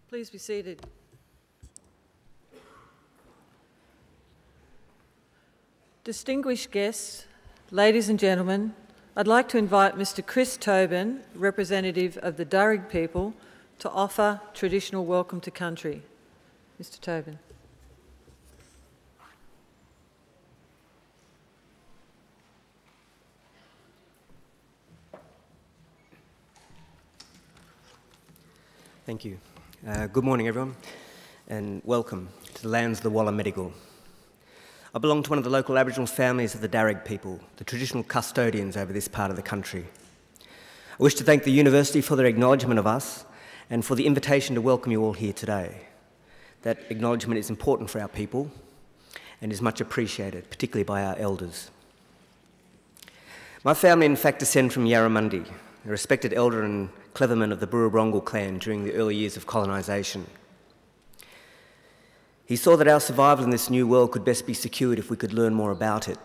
Please be seated. Distinguished guests, ladies and gentlemen, I'd like to invite Mr. Chris Tobin, representative of the Darug people, to offer traditional welcome to country. Mr. Tobin. Thank you. Good morning, everyone, and welcome to the lands of the Walla Medigal. I belong to one of the local Aboriginal families of the Darug people, the traditional custodians over this part of the country. I wish to thank the University for their acknowledgement of us and for the invitation to welcome you all here today. That acknowledgement is important for our people and is much appreciated, particularly by our elders. My family, in fact, descend from Yarramundi, a respected elder and cleverman of the Burrabrongal clan during the early years of colonisation. He saw that our survival in this new world could best be secured if we could learn more about it.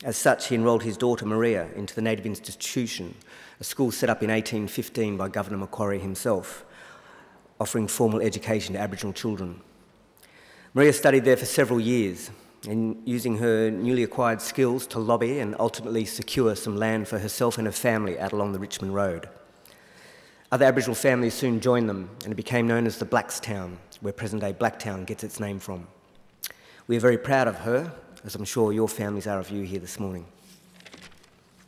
As such, he enrolled his daughter Maria into the Native Institution, a school set up in 1815 by Governor Macquarie himself, offering formal education to Aboriginal children. Maria studied there for several years, and using her newly acquired skills to lobby and ultimately secure some land for herself and her family out along the Richmond Road. Other Aboriginal families soon joined them, and it became known as the Blackstown, where present-day Blacktown gets its name from. We are very proud of her, as I'm sure your families are of you here this morning.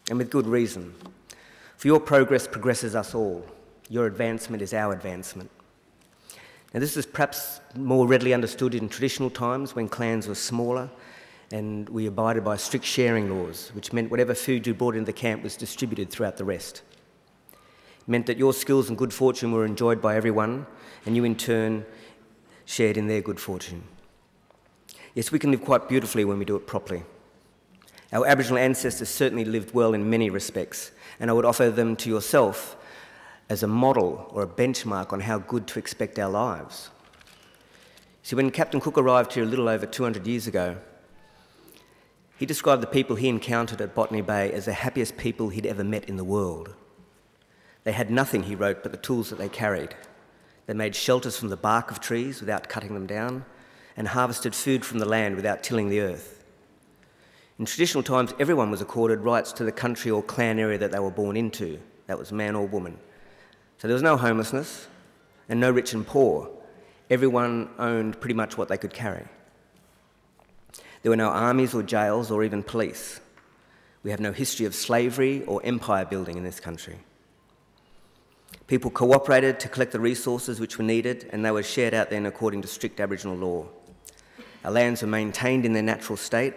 And with good reason. For your progress progresses us all. Your advancement is our advancement. Now, this is perhaps more readily understood in traditional times when clans were smaller and we abided by strict sharing laws, which meant whatever food you brought into the camp was distributed throughout the rest. It meant that your skills and good fortune were enjoyed by everyone, and you in turn shared in their good fortune. Yes, we can live quite beautifully when we do it properly. Our Aboriginal ancestors certainly lived well in many respects, and I would offer them to yourself as a model or a benchmark on how good to expect our lives. See, when Captain Cook arrived here a little over 200 years ago, he described the people he encountered at Botany Bay as the happiest people he'd ever met in the world. They had nothing, he wrote, but the tools that they carried. They made shelters from the bark of trees without cutting them down, and harvested food from the land without tilling the earth. In traditional times, everyone was accorded rights to the country or clan area that they were born into. That was man or woman. So there was no homelessness and no rich and poor. Everyone owned pretty much what they could carry. There were no armies or jails or even police. We have no history of slavery or empire building in this country. People cooperated to collect the resources which were needed, and they were shared out then according to strict Aboriginal law. Our lands were maintained in their natural state,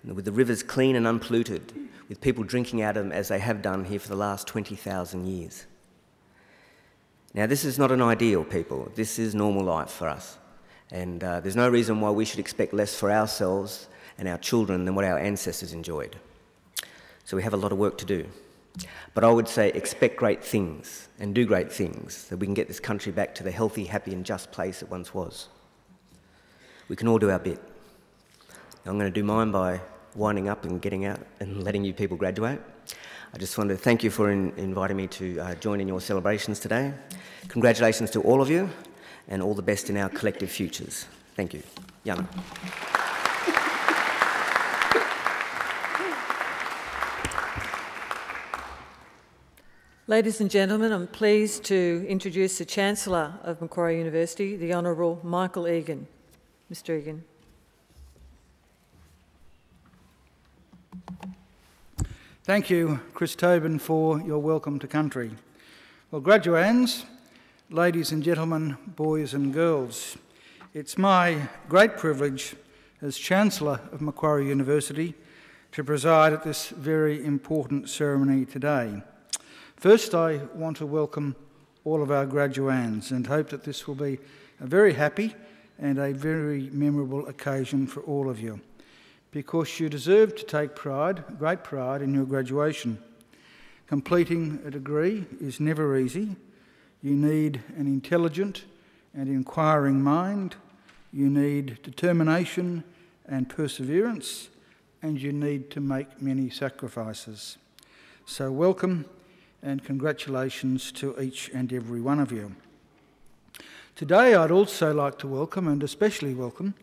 with the rivers clean and unpolluted, with people drinking out of them as they have done here for the last 20,000 years. Now, this is not an ideal, people. This is normal life for us. And there's no reason why we should expect less for ourselves and our children than what our ancestors enjoyed. So we have a lot of work to do. But I would say expect great things and do great things so we can get this country back to the healthy, happy and just place it once was. We can all do our bit. Now, I'm going to do mine by winding up and getting out and letting you people graduate. I just wanted to thank you for inviting me to join in your celebrations today. Congratulations to all of you and all the best in our collective futures. Thank you. Yana. Ladies and gentlemen, I'm pleased to introduce the Chancellor of Macquarie University, the Honourable Michael Egan. Mr. Egan. Thank you, Chris Tobin, for your welcome to country. Well, graduands, ladies and gentlemen, boys and girls, it's my great privilege as Chancellor of Macquarie University to preside at this very important ceremony today. First, I want to welcome all of our graduands and hope that this will be a very happy and a very memorable occasion for all of you, because you deserve to take pride, great pride, in your graduation. Completing a degree is never easy. You need an intelligent and inquiring mind. You need determination and perseverance, and you need to make many sacrifices. So welcome and congratulations to each and every one of you. Today I'd also like to welcome, and especially welcome,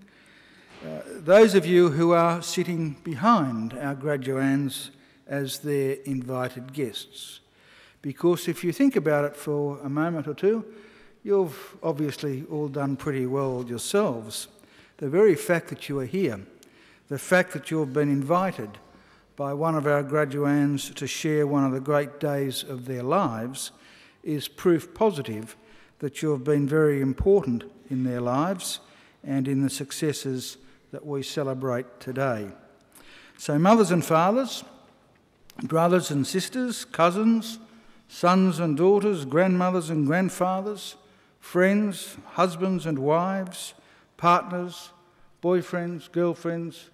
those of you who are sitting behind our graduands as their invited guests. Because if you think about it for a moment or two, you've obviously all done pretty well yourselves. The very fact that you are here, the fact that you've been invited by one of our graduands to share one of the great days of their lives is proof positive that you have been very important in their lives and in the successes that we celebrate today. So mothers and fathers, brothers and sisters, cousins, sons and daughters, grandmothers and grandfathers, friends, husbands and wives, partners, boyfriends, girlfriends,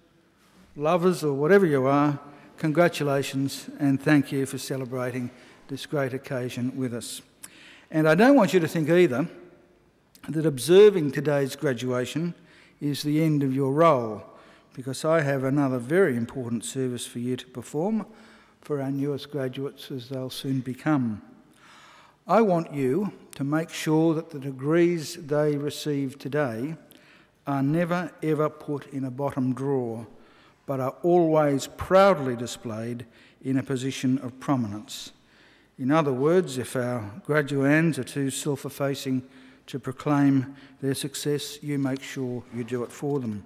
lovers, or whatever you are, congratulations and thank you for celebrating this great occasion with us. And I don't want you to think either that observing today's graduation is the end of your role, because I have another very important service for you to perform for our newest graduates, as they'll soon become. I want you to make sure that the degrees they receive today are never ever put in a bottom drawer, but are always proudly displayed in a position of prominence. In other words, if our graduands are too self-effacing to proclaim their success, you make sure you do it for them.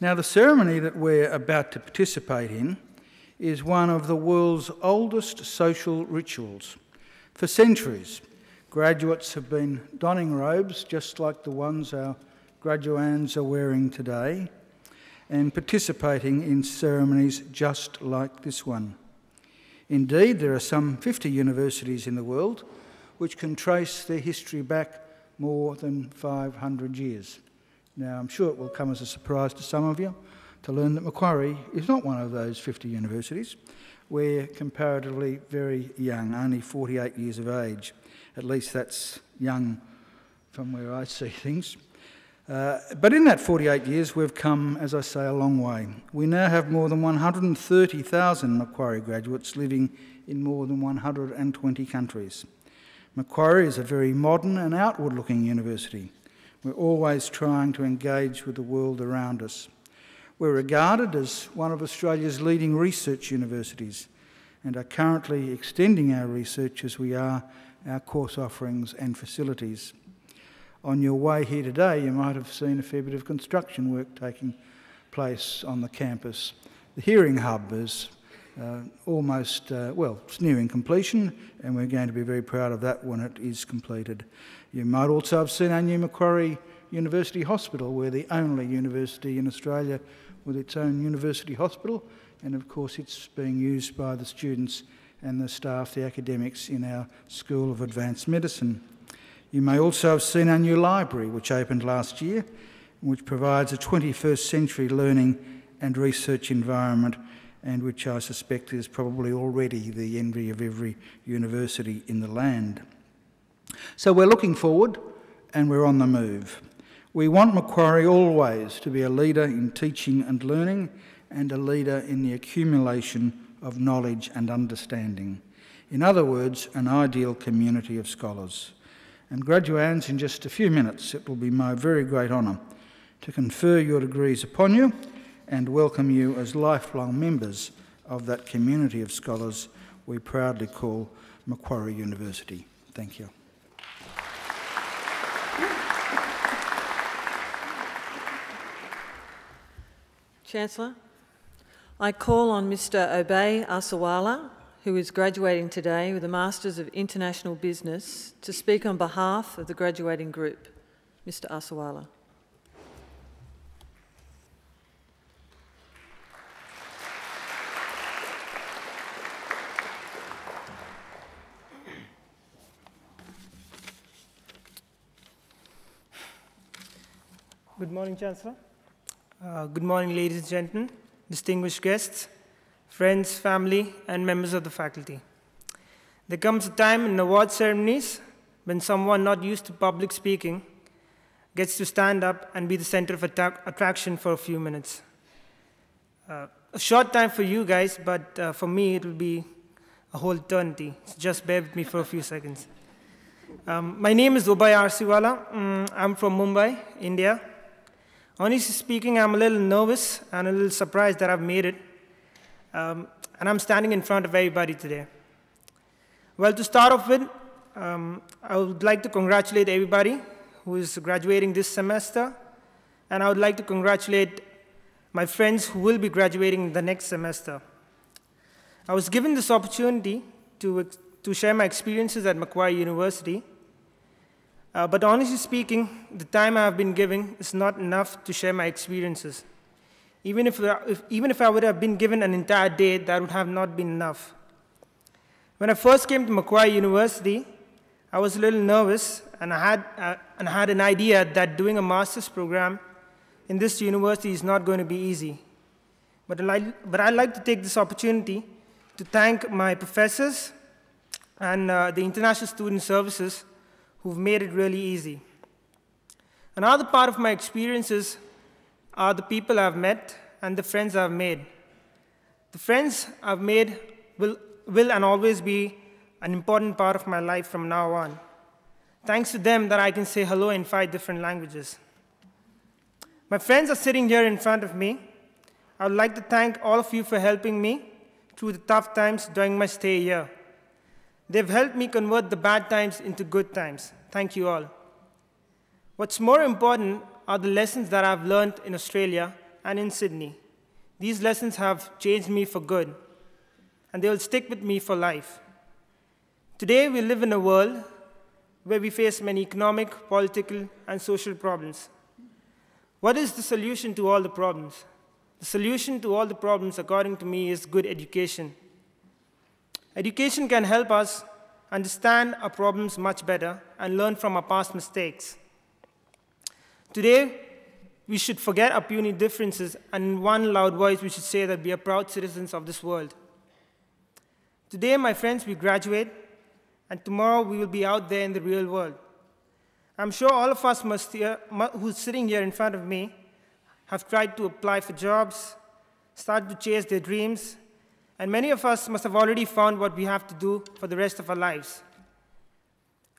Now, the ceremony that we're about to participate in is one of the world's oldest social rituals. For centuries, graduates have been donning robes just like the ones our graduands are wearing today, and participating in ceremonies just like this one. Indeed, there are some 50 universities in the world which can trace their history back more than 500 years. Now, I'm sure it will come as a surprise to some of you to learn that Macquarie is not one of those 50 universities. We're comparatively very young, only 48 years of age. At least that's young from where I see things. But in that 48 years, we've come, as I say, a long way. We now have more than 130,000 Macquarie graduates living in more than 120 countries. Macquarie is a very modern and outward-looking university. We're always trying to engage with the world around us. We're regarded as one of Australia's leading research universities and are currently extending our research as we are our course offerings and facilities. On your way here today, you might have seen a fair bit of construction work taking place on the campus. The Hearing Hub is it's nearing completion, and we're going to be very proud of that when it is completed. You might also have seen our new Macquarie University Hospital. We're the only university in Australia with its own university hospital, and of course it's being used by the students and the staff, the academics in our School of Advanced Medicine. You may also have seen our new library, which opened last year, which provides a 21st century learning and research environment, and which I suspect is probably already the envy of every university in the land. So we're looking forward and we're on the move. We want Macquarie always to be a leader in teaching and learning and a leader in the accumulation of knowledge and understanding. In other words, an ideal community of scholars. And graduands, in just a few minutes, it will be my very great honour to confer your degrees upon you and welcome you as lifelong members of that community of scholars we proudly call Macquarie University. Thank you. Chancellor, I call on Mr Obey Asawala, who is graduating today with a Masters of International Business, to speak on behalf of the graduating group. Mr Asawala. Good morning, Chancellor. Good morning, ladies and gentlemen, distinguished guests, friends, family, and members of the faculty. There comes a time in award ceremonies when someone not used to public speaking gets to stand up and be the center of attraction for a few minutes. A short time for you guys, but for me it will be a whole eternity. So just bear with me for a few seconds. My name is Ubay Arsiwala. I'm from Mumbai, India. Honestly speaking, I'm a little nervous and a little surprised that I've made it. And I'm standing in front of everybody today. Well, to start off with, I would like to congratulate everybody who is graduating this semester. And I would like to congratulate my friends who will be graduating the next semester. I was given this opportunity to share my experiences at Macquarie University. But honestly speaking, the time I have been given is not enough to share my experiences. Even if I would have been given an entire day, that would have not been enough. When I first came to Macquarie University, I was a little nervous, and I had an idea that doing a master's program in this university is not going to be easy. But I'd like to take this opportunity to thank my professors and the International Student Services who've made it really easy. Another part of my experiences are the people I've met and the friends I've made. The friends I've made will and always be an important part of my life from now on. Thanks to them that I can say hello in 5 different languages. My friends are sitting here in front of me. I would like to thank all of you for helping me through the tough times during my stay here. They've helped me convert the bad times into good times. Thank you all. What's more important are the lessons that I've learned in Australia and in Sydney. These lessons have changed me for good, and they will stick with me for life. Today, we live in a world where we face many economic, political, and social problems. What is the solution to all the problems? The solution to all the problems, according to me, is good education. Education can help us understand our problems much better and learn from our past mistakes. Today, we should forget our puny differences, and in one loud voice, we should say that we are proud citizens of this world. Today, my friends, we graduate, and tomorrow we will be out there in the real world. I'm sure all of us who's sitting here in front of me have tried to apply for jobs, start to chase their dreams, and many of us must have already found what we have to do for the rest of our lives.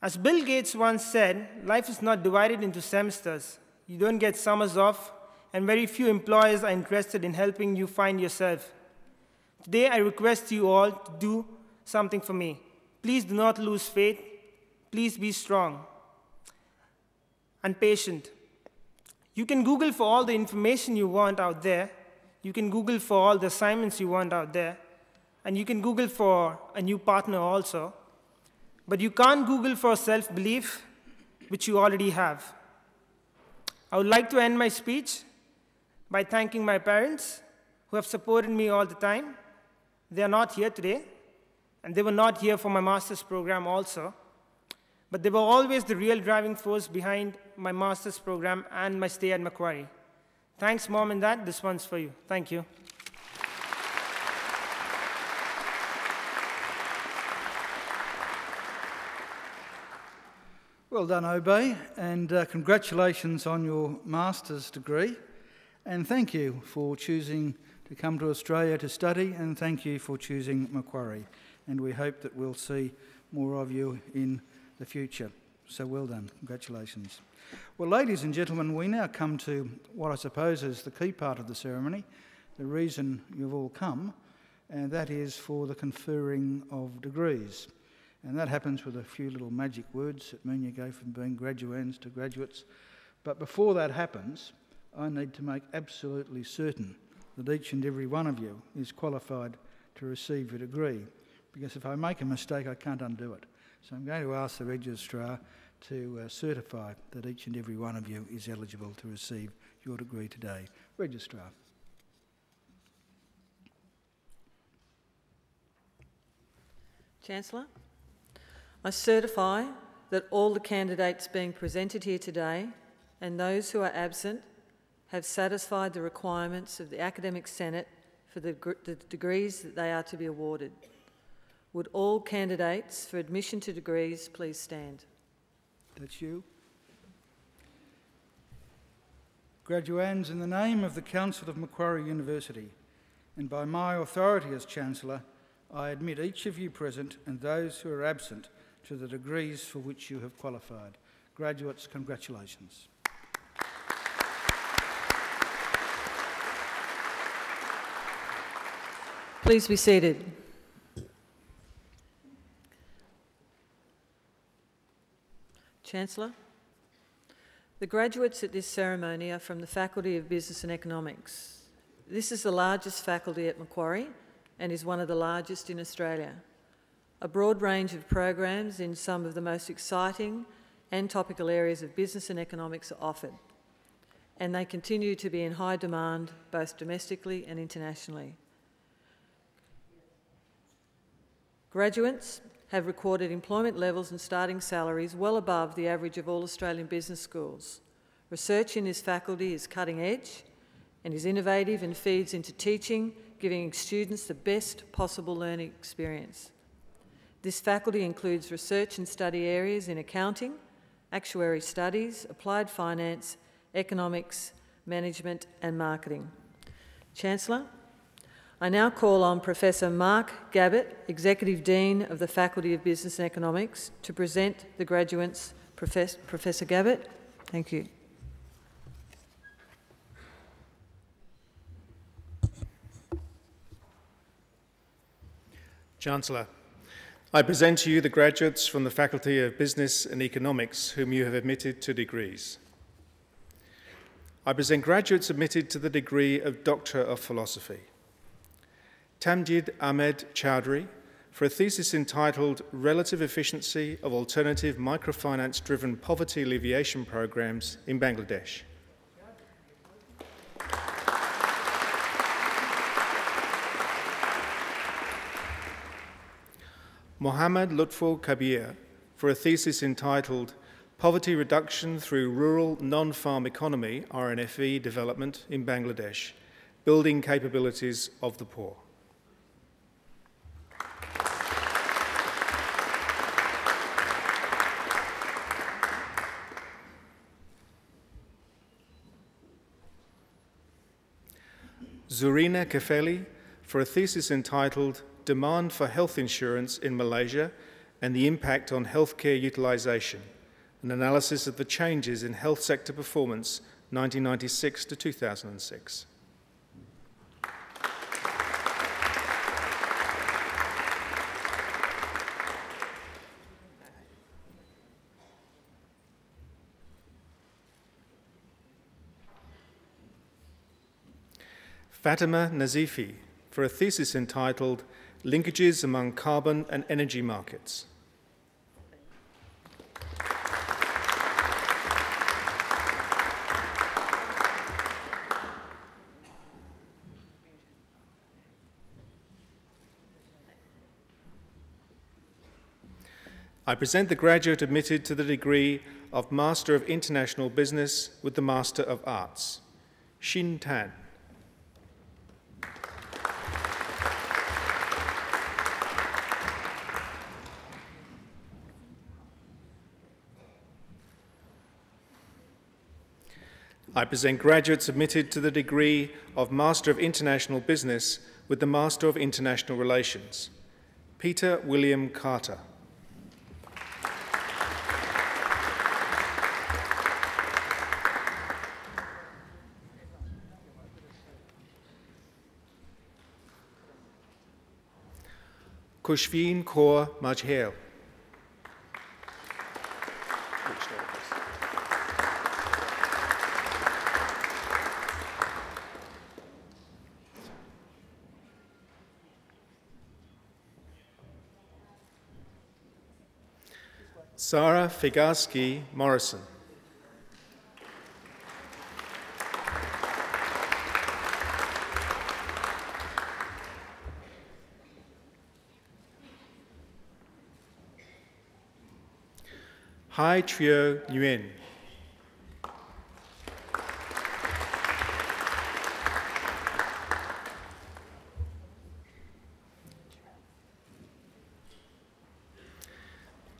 As Bill Gates once said, life is not divided into semesters. You don't get summers off, and very few employers are interested in helping you find yourself. Today, I request you all to do something for me. Please do not lose faith. Please be strong and patient. You can Google for all the information you want out there. You can Google for all the assignments you want out there. And you can Google for a new partner also. But you can't Google for self-belief, which you already have. I would like to end my speech by thanking my parents who have supported me all the time. They are not here today, and they were not here for my master's program also. But they were always the real driving force behind my master's program and my stay at Macquarie. Thanks, Mom and Dad. This one's for you. Thank you. Well done, Obey, and congratulations on your master's degree. And thank you for choosing to come to Australia to study, and thank you for choosing Macquarie. And we hope that we'll see more of you in the future. So well done. Congratulations. Well, ladies and gentlemen, we now come to what I suppose is the key part of the ceremony, the reason you've all come, and that is for the conferring of degrees. And that happens with a few little magic words that mean you go from being graduands to graduates. But before that happens, I need to make absolutely certain that each and every one of you is qualified to receive a degree. Because if I make a mistake, I can't undo it. So I'm going to ask the registrar to certify that each and every one of you is eligible to receive your degree today. Registrar. Chancellor, I certify that all the candidates being presented here today and those who are absent have satisfied the requirements of the Academic Senate for the degrees that they are to be awarded. Would all candidates for admission to degrees please stand? That's you. Graduands, in the name of the Council of Macquarie University and by my authority as Chancellor, I admit each of you present and those who are absent to the degrees for which you have qualified. Graduates, congratulations. Please be seated. Chancellor, the graduates at this ceremony are from the Faculty of Business and Economics. This is the largest faculty at Macquarie and is one of the largest in Australia. A broad range of programs in some of the most exciting and topical areas of business and economics are offered, and they continue to be in high demand both domestically and internationally. Graduates have recorded employment levels and starting salaries well above the average of all Australian business schools. Research in this faculty is cutting edge and is innovative and feeds into teaching, giving students the best possible learning experience. This faculty includes research and study areas in accounting, actuary studies, applied finance, economics, management and marketing. Chancellor, I now call on Professor Mark Gabbett, Executive Dean of the Faculty of Business and Economics, to present the graduates. Professor Gabbett, thank you. Chancellor, I present to you the graduates from the Faculty of Business and Economics whom you have admitted to degrees. I present graduates admitted to the degree of Doctor of Philosophy. Tamjid Ahmed Chowdhury for a thesis entitled Relative Efficiency of Alternative Microfinance-Driven Poverty Alleviation Programs in Bangladesh. Mohammad Lutful Kabir for a thesis entitled Poverty Reduction Through Rural Non-Farm Economy RNFE Development in Bangladesh, Building Capabilities of the Poor. Zurina Kefeli for a thesis entitled Demand for Health Insurance in Malaysia and the Impact on Healthcare Utilisation, an analysis of the changes in health sector performance 1996 to 2006. Fatima Nazifi for a thesis entitled Linkages Among Carbon and Energy Markets. I present the graduate admitted to the degree of Master of International Business with the Master of Arts, Xin Tan. I present graduates admitted to the degree of Master of International Business with the Master of International Relations, Peter William Carter. Kushveen Kaur Majhel. Sarah Figarski Morrison. Hai Trio Nguyen.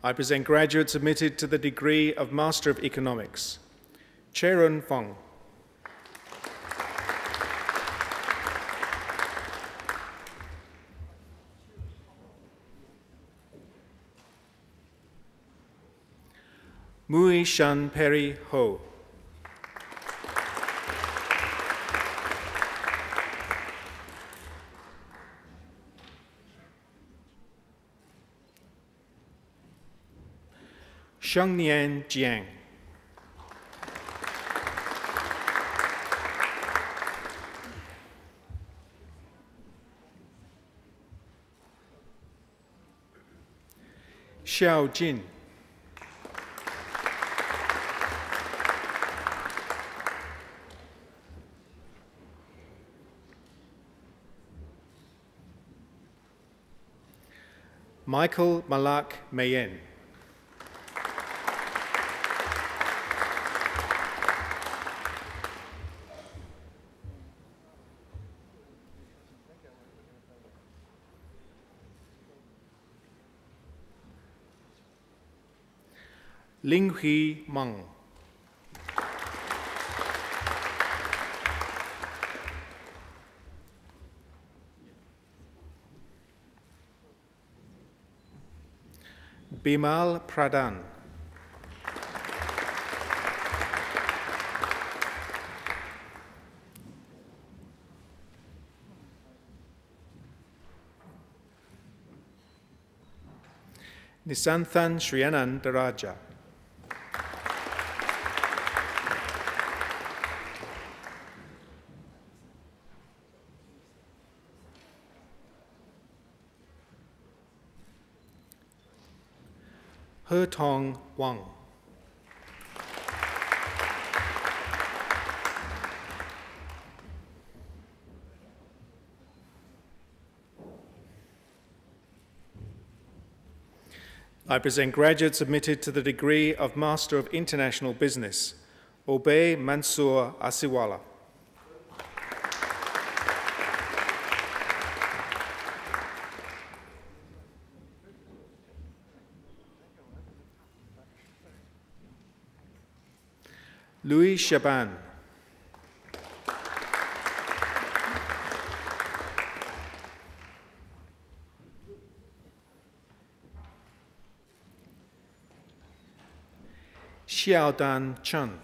I present graduates admitted to the degree of Master of Economics, Cherun Fong. Mui Shan Peri Ho. Shengnian Jiang. Xiao Jin. Michael Malak Mayen. Ling Hui Meng. Bimal Pradhan. Nisanthan Shrianan Daraja. He Tong Wang. I present graduates admitted to the degree of Master of International Business, Obey Mansoor Asiwala. Louis Shaban. Xiaodan Chen.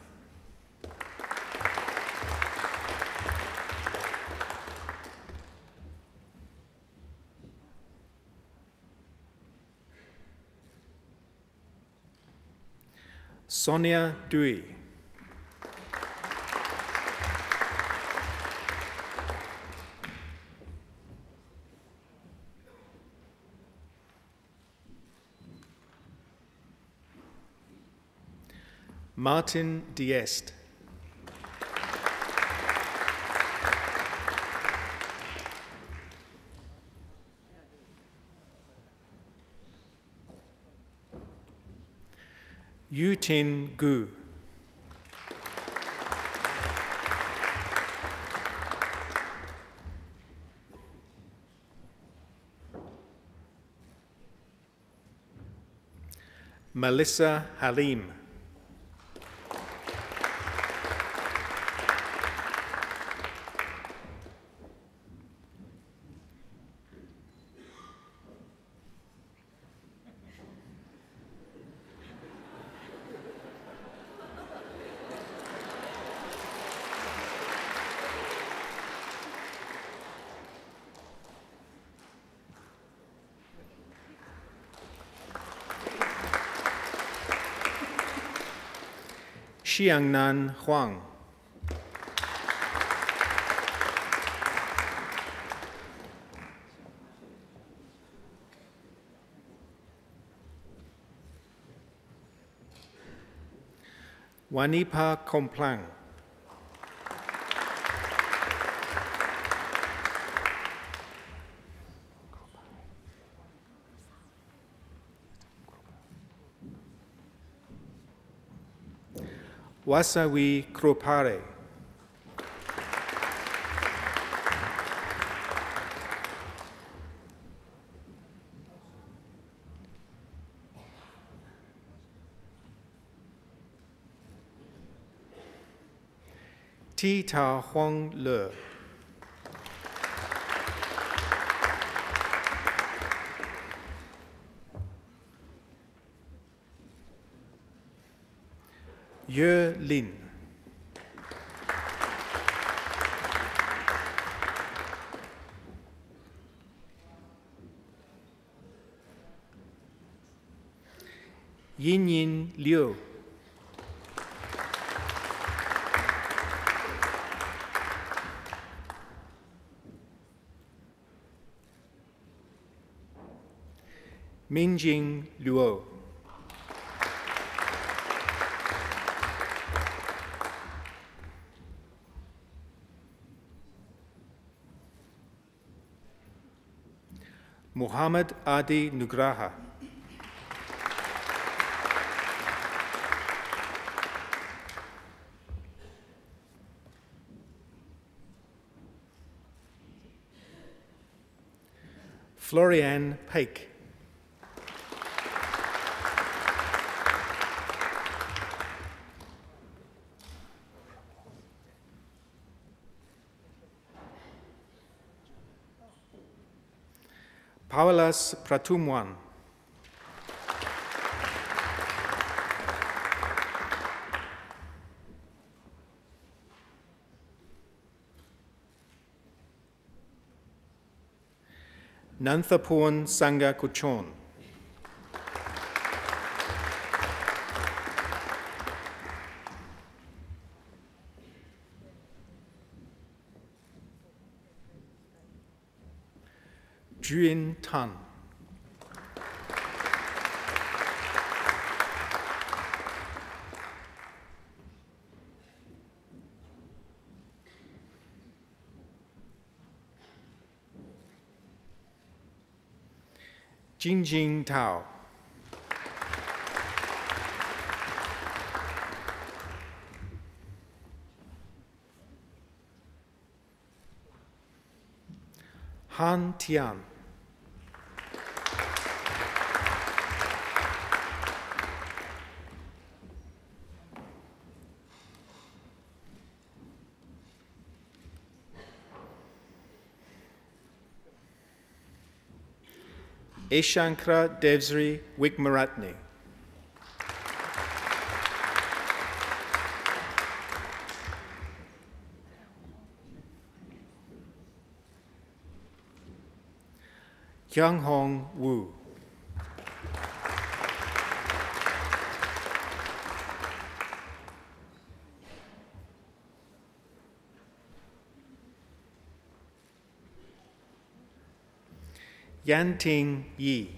Sonia Dui. Martin Diest. Yutin Gu. Melissa Halim. Xiangnan Huang. Wanipa Komplang. Wasawi Kropare. Ti Ta Huang Le. Ye Lin. Yin Yin Liu. Minjing Luo. Muhammad Adi Nugraha. Florian Peik. Paulas Pratumwan. Nanthapon Sangha Kuchon. Juin Tan. Jingjing Tao. Han Tian. Eshankra Devsri Wigmaratne. Kyung Hong Wu. Yanting Yi.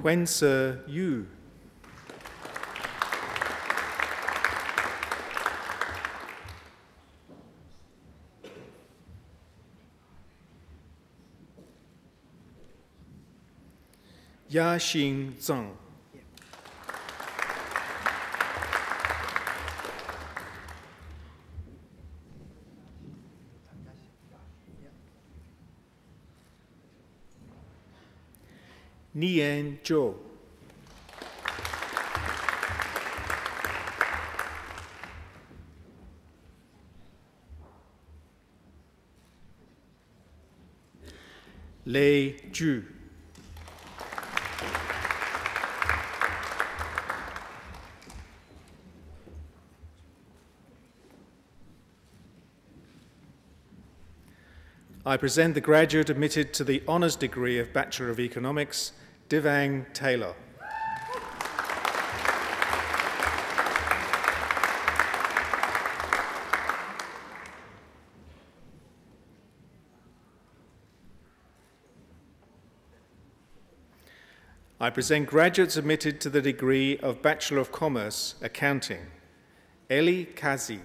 Wense Yu. Yaxing Zheng. Nian Zhou. Lei Zhu. I present the graduate admitted to the honours degree of Bachelor of Economics, Divang Taylor. I present graduates admitted to the degree of Bachelor of Commerce, Accounting, Eli Kazi.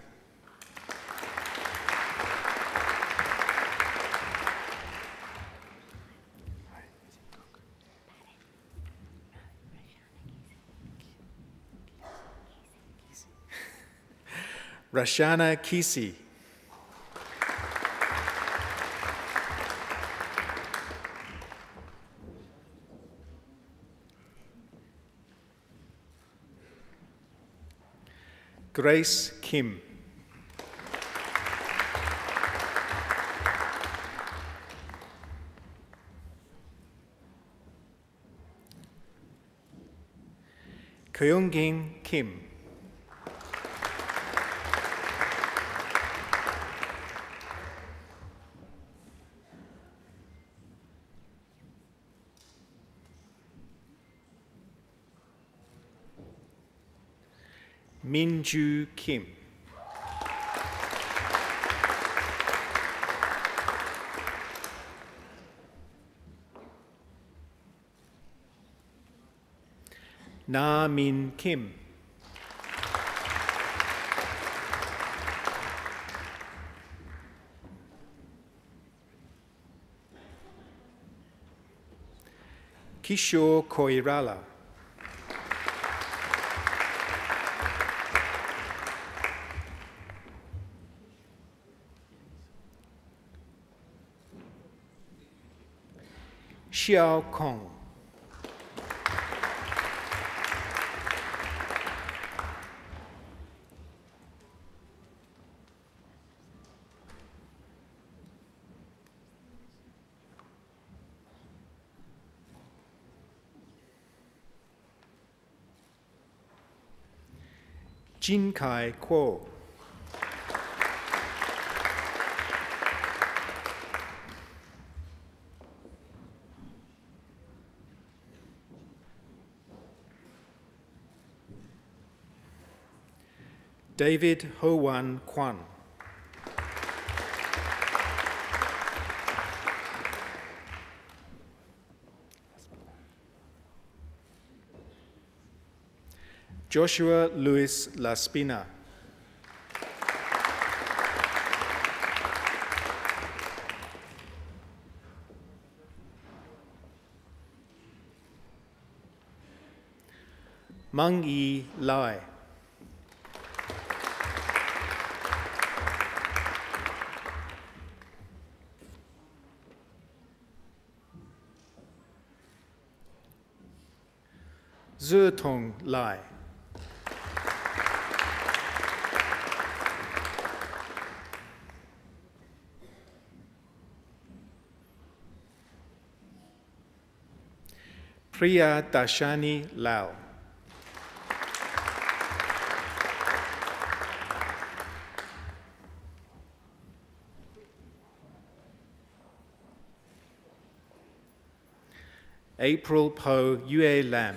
Rashana Kisi. Grace Kim. Keung Kim. Minju Kim. Na Min Kim. Kishore Koirala. Xiao Kong. Jin Kai Kuo. David Ho Wan Kwan. Joshua Luis Laspina. Mang Yi Lai. Zhetong Lai. Priya Dashani Lau. April Po Yue Lam.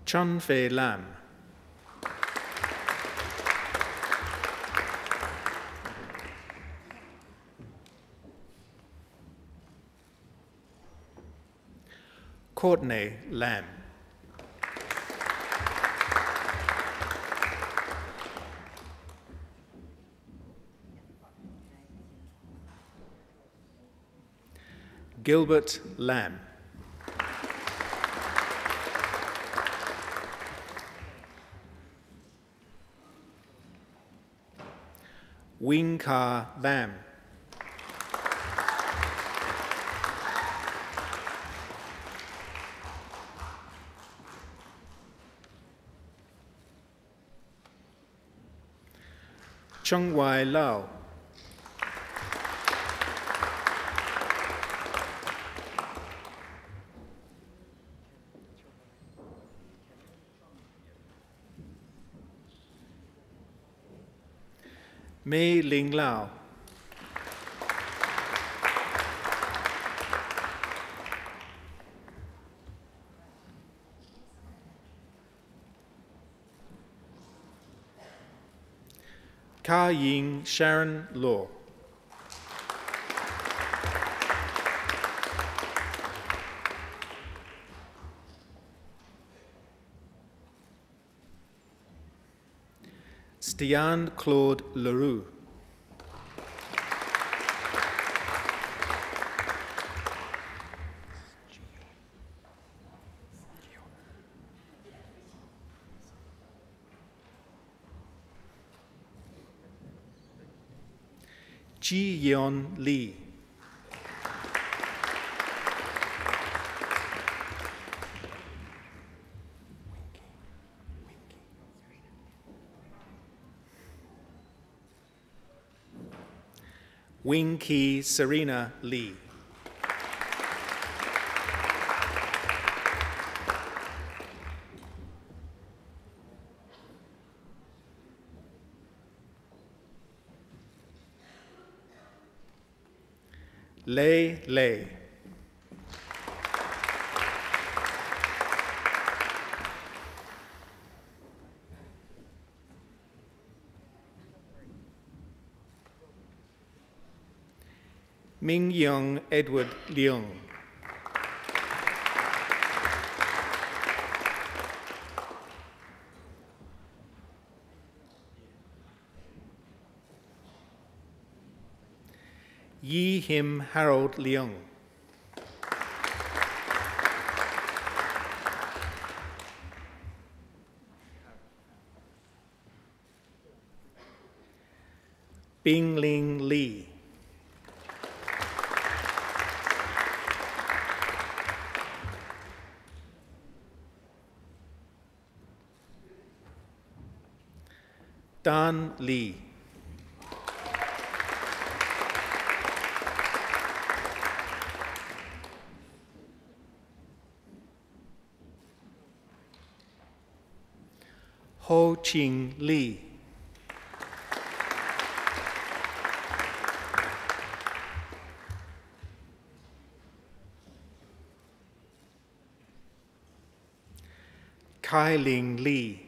Chun Fei Lam. Courtney Lam. Gilbert Lam. Wing Ka Lam. Chung Wai Lau. Mei Ling Lau. Ka Ying Sharon Law. Stian Claude Leroux. Ji Yeon Lee. Wing Ki Serena Lee. Lei Lei. Ming Young Edward Leung. Yi Him Harold Leung. Bing Ling Lee. Dan Lee. Ho Ching Lee. Kai Ling Lee.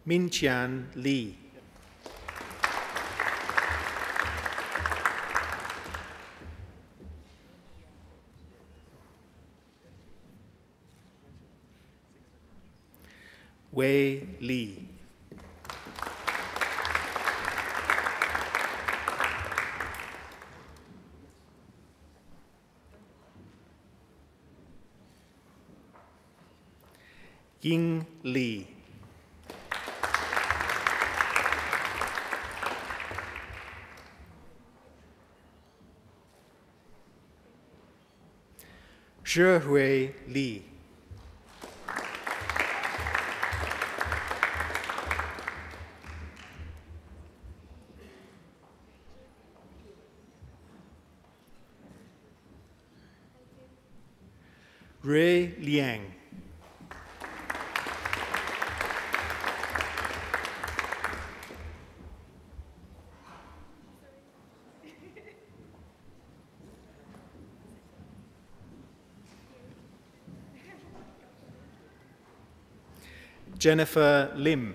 Min Chian Lee. Wei Lee. Ying Lee. Zhehui Li. Ray Liang. Jennifer Lim.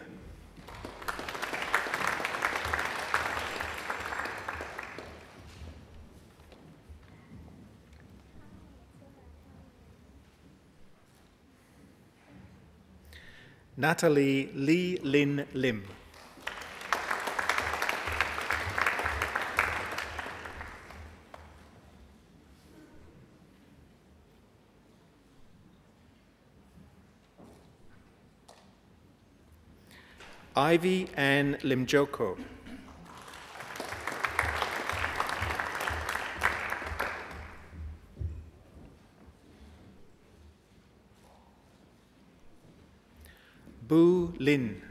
Natalie Lee Lin Lim. Ivy Ann Limjoko. Bu Lin.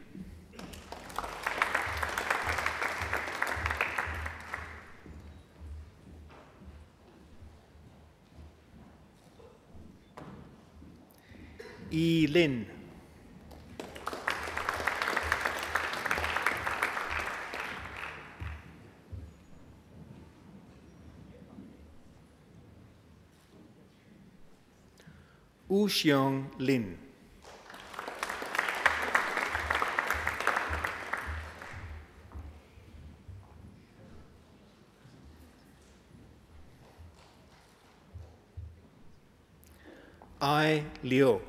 E Lin. Wu Xiong Lin. I Liu.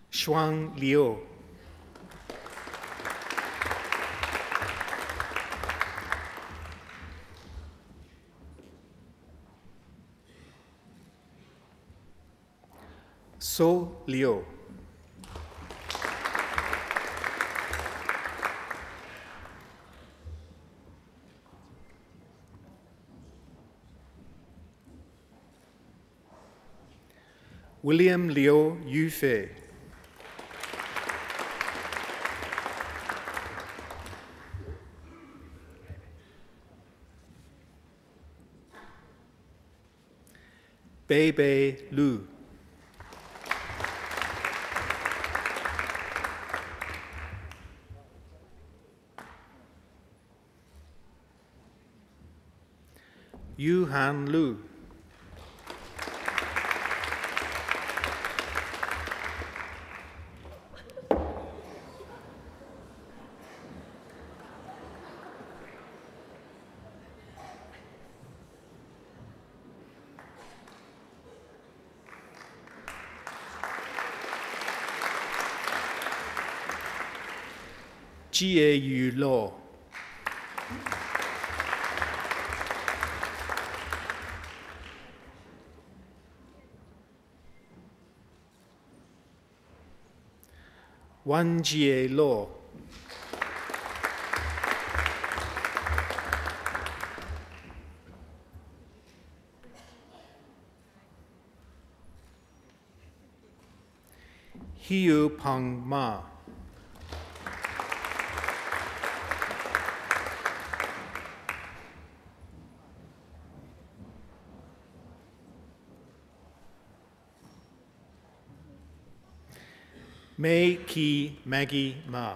Shuang Liu. So Liu. William Liu Yufei. Bei Lu. Yu Han Lu. Jie Yu Lo. Wan Jie Lo. Hiu Pang Ma. Mei Ki Maggie Ma.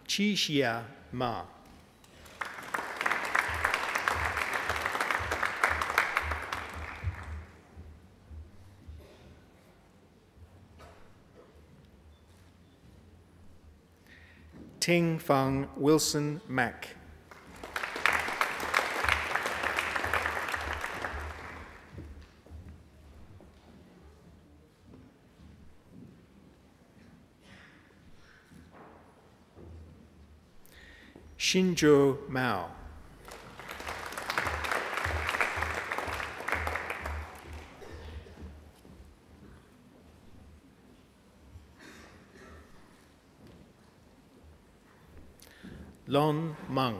Chi Xia Ma. Ting Fang Wilson Mack. Shinjo Mao. Lon Meng.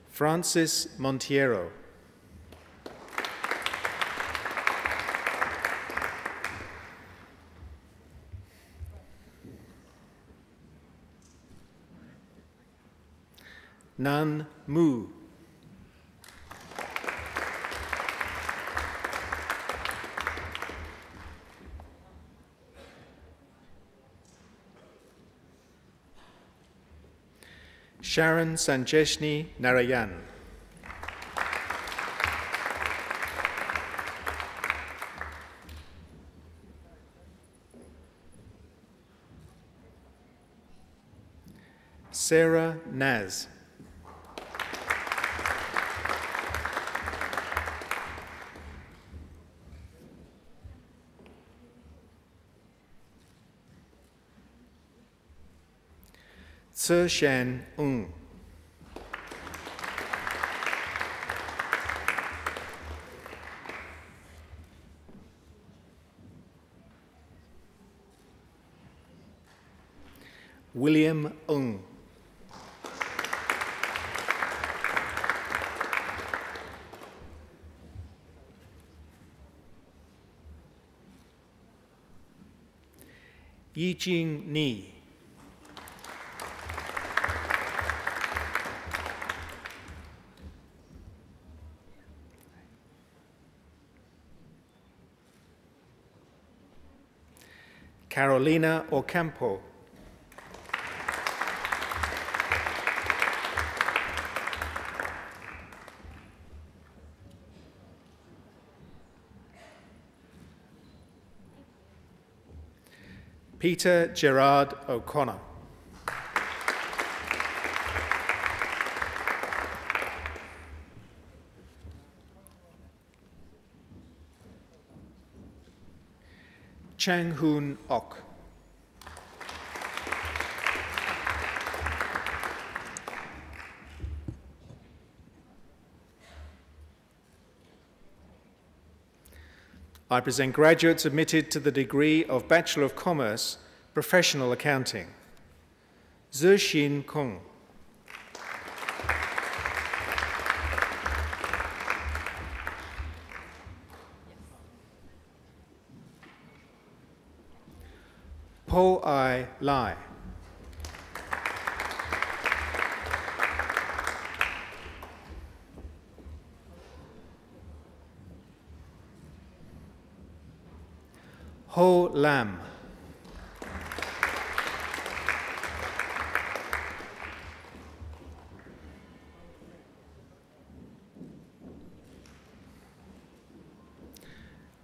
Francis Montiero. Nan Mu. Sharon Sanjeshni Narayan. Sarah Naz. Tse Shan Ng. William Ng. Yijing Ni. Carolina Ocampo. Peter Gerard O'Connor. Chang Hoon Ok. I present graduates admitted to the degree of Bachelor of Commerce, Professional Accounting. Zhe Xin Kong. Po Ai Lai. Ho Lam.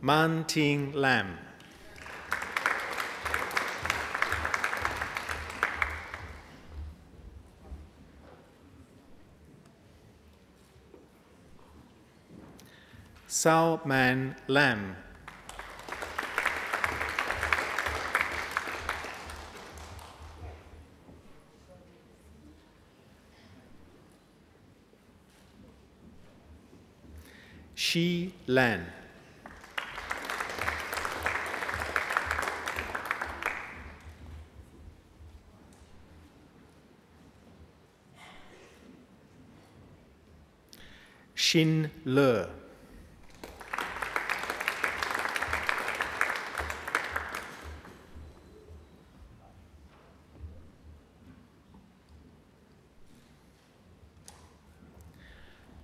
Man Ting Lam. Sao Man Lam. Shi Lan. Shin Le.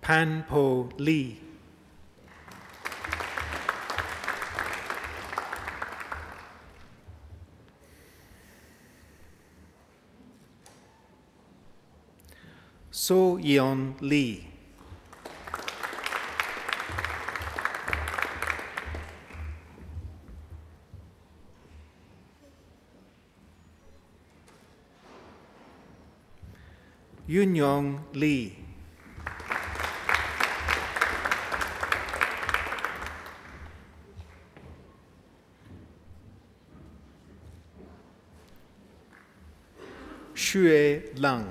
Pan Po Lee. So Yeon Lee. Yun Yong Lee. Xue Lang.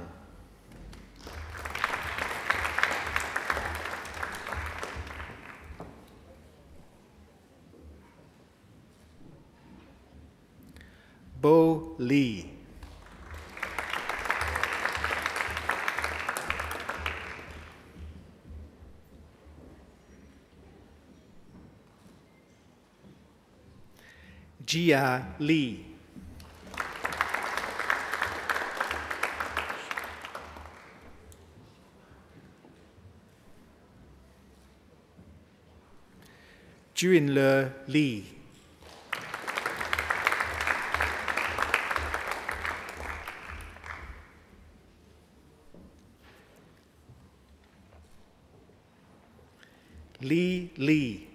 Bo Lee. Jia Lee. Juinle Lee. Li Li.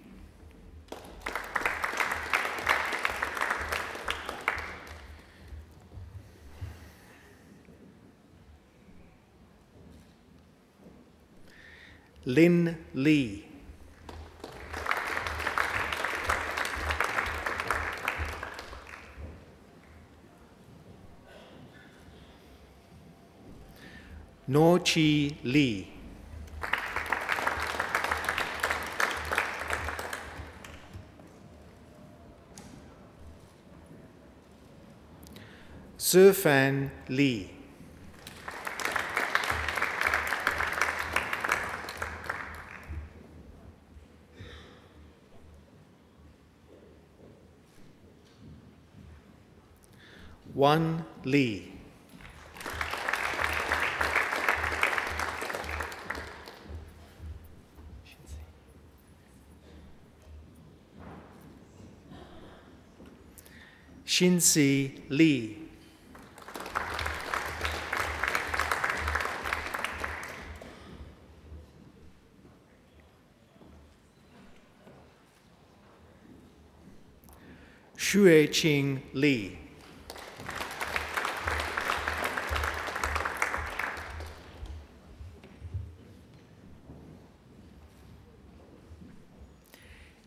Lin Lee. No Chi Lee. Zifan Lee. Wan Lee. Shinsi Lee. Xue Qing Lee.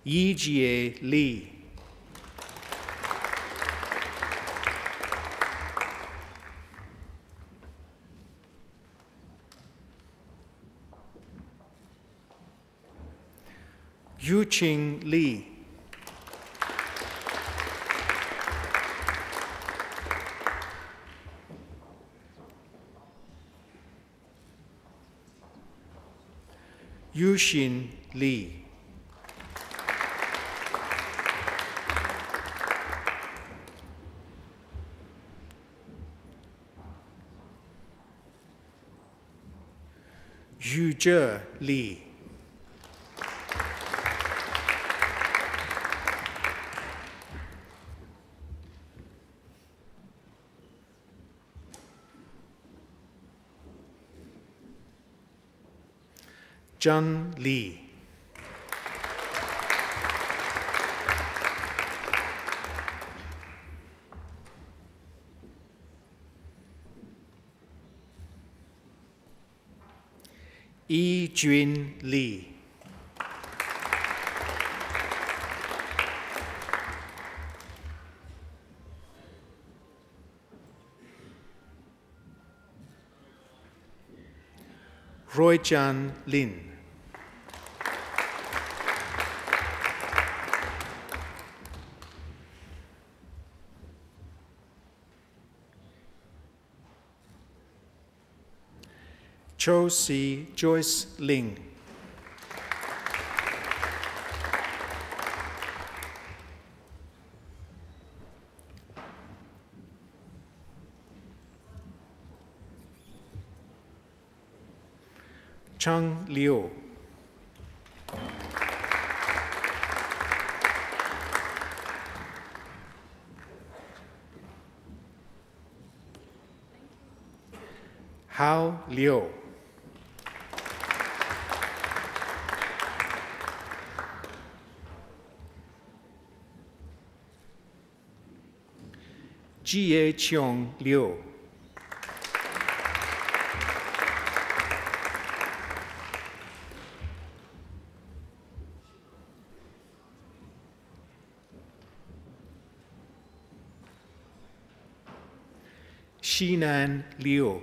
Yijie Lee. Yuqing Li. Yuxin Li. Yuzhe Li. Zhang Li. Yijun Li. Roijian Lin. Cho Si Joyce Ling. Chang Liu. Hao Liu. Jie Qiong Liu. Xinan Liu.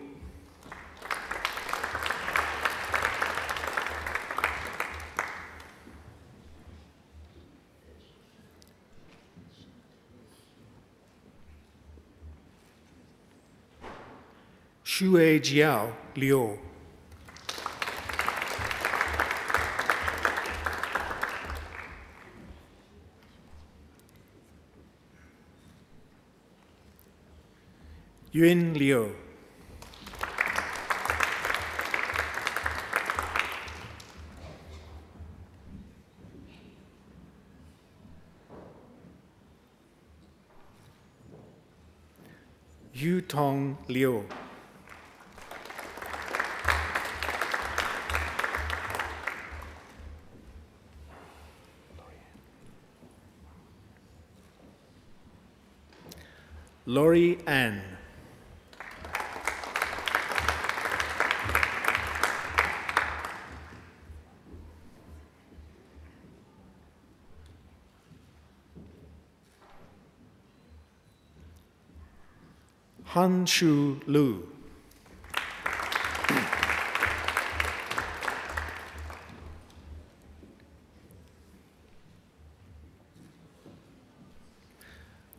Xue Jiao Liu. Yun Liu. Yu Tong Liu. Lori Ann. Han Shu Lu.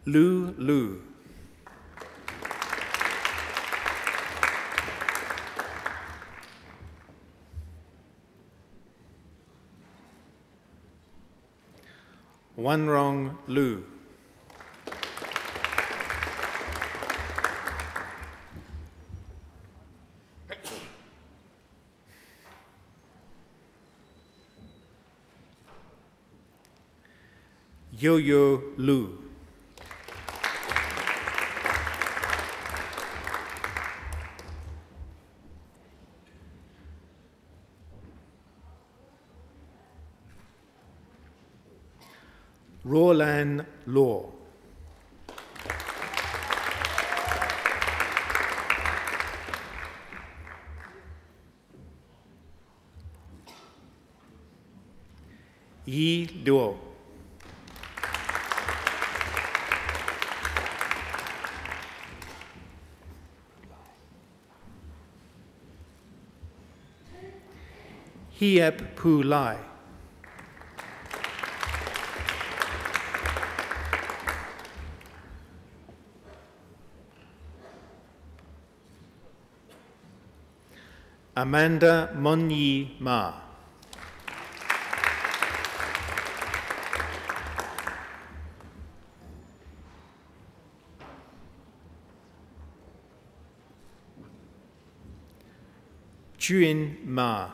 Lu Lu. Wanrong Lu. Yo-Yo Lu. Roland Law. Yi Luo. Hiep Pu Lai. Amanda Monyi Ma. Juin Ma.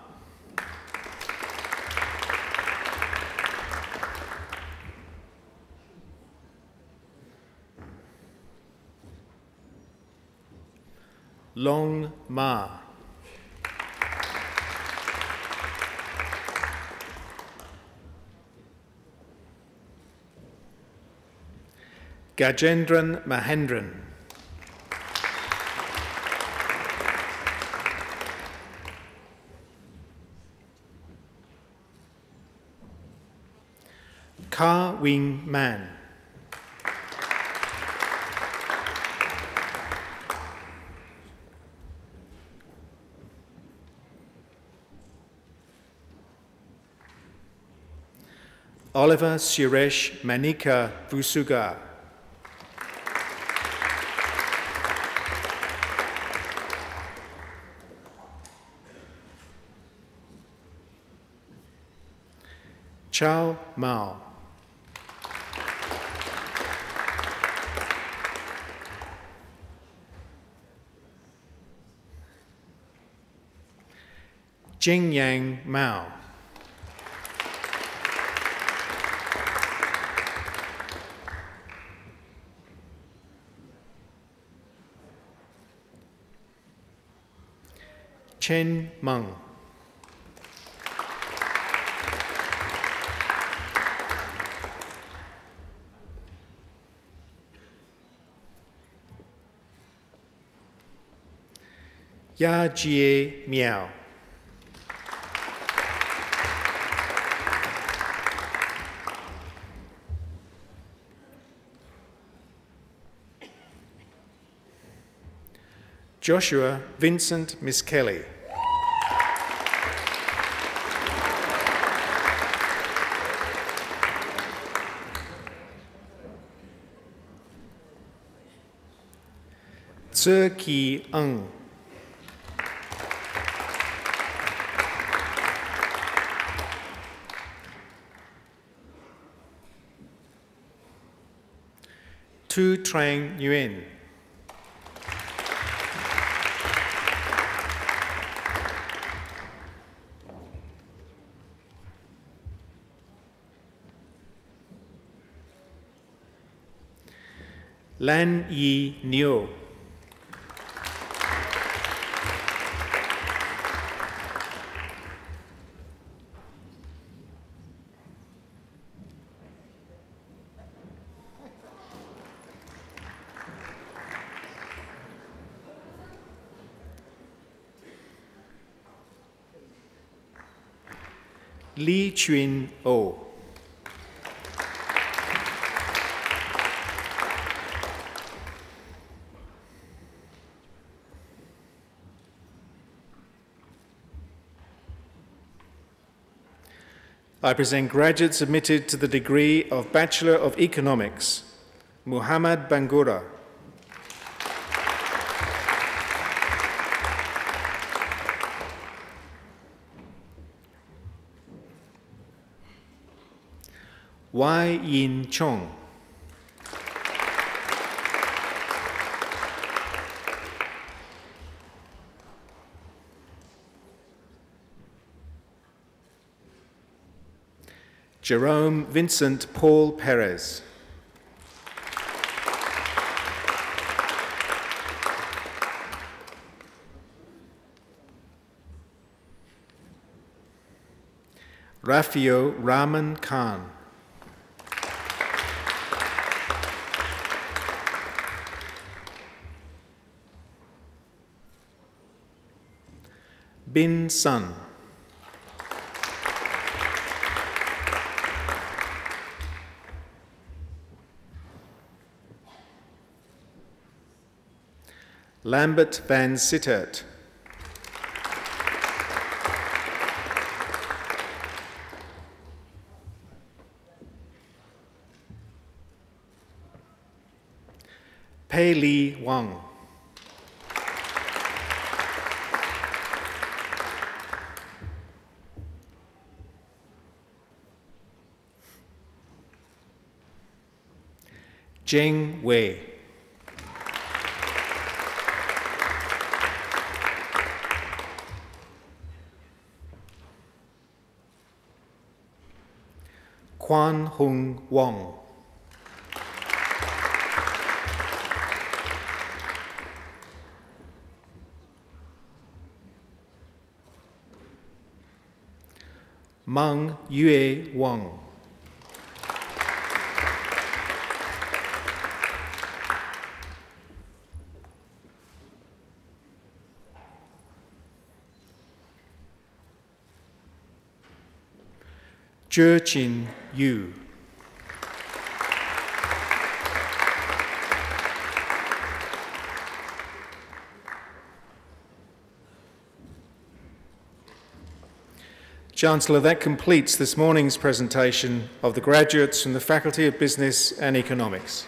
Long Ma. Gajendran Mahendran. Ka Wing Man. Oliver Suresh Manika Vusuga. Chao Mao. Jingyang Mao. Chen Meng. Ya Jie Miao. Joshua Vincent Miss Kelly. Tse Ki Ng. Tu Trang Nguyen. Lan Yi Nio. Lee Chun O. I present graduates admitted to the degree of Bachelor of Economics, Muhammad Bangura. Wai Yin Chong. Jerome Vincent Paul Perez. Rafio Rahman Khan. Bin Sun. Lambert van Sittert. Pei Li Wang. Zheng Wei. Quan Hung Wong. Meng Yue Wang. Zhe Yu. Chancellor, that completes this morning's presentation of the graduates from the Faculty of Business and Economics.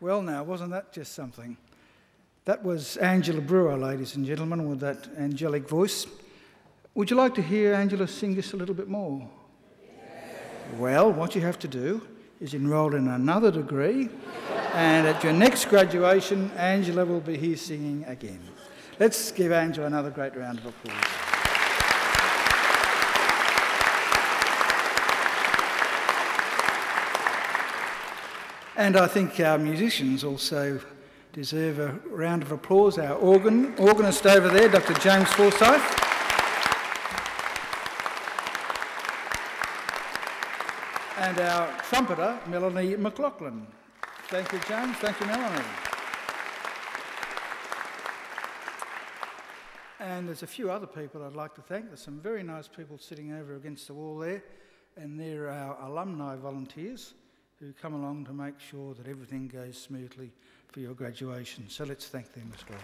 Well now, wasn't that just something? That was Angela Brewer, ladies and gentlemen, with that angelic voice. Would you like to hear Angela sing just a little bit more? Well, what you have to do is enrol in another degree, and at your next graduation, Angela will be here singing again. Let's give Angela another great round of applause. And I think our musicians also deserve a round of applause. Our organist over there, Dr. James Forsyth. And our trumpeter, Melanie McLaughlin. Thank you, James. Thank you, Melanie. And there's a few other people I'd like to thank. There's some very nice people sitting over against the wall there, and they're our alumni volunteers who come along to make sure that everything goes smoothly for your graduation. So let's thank them as well.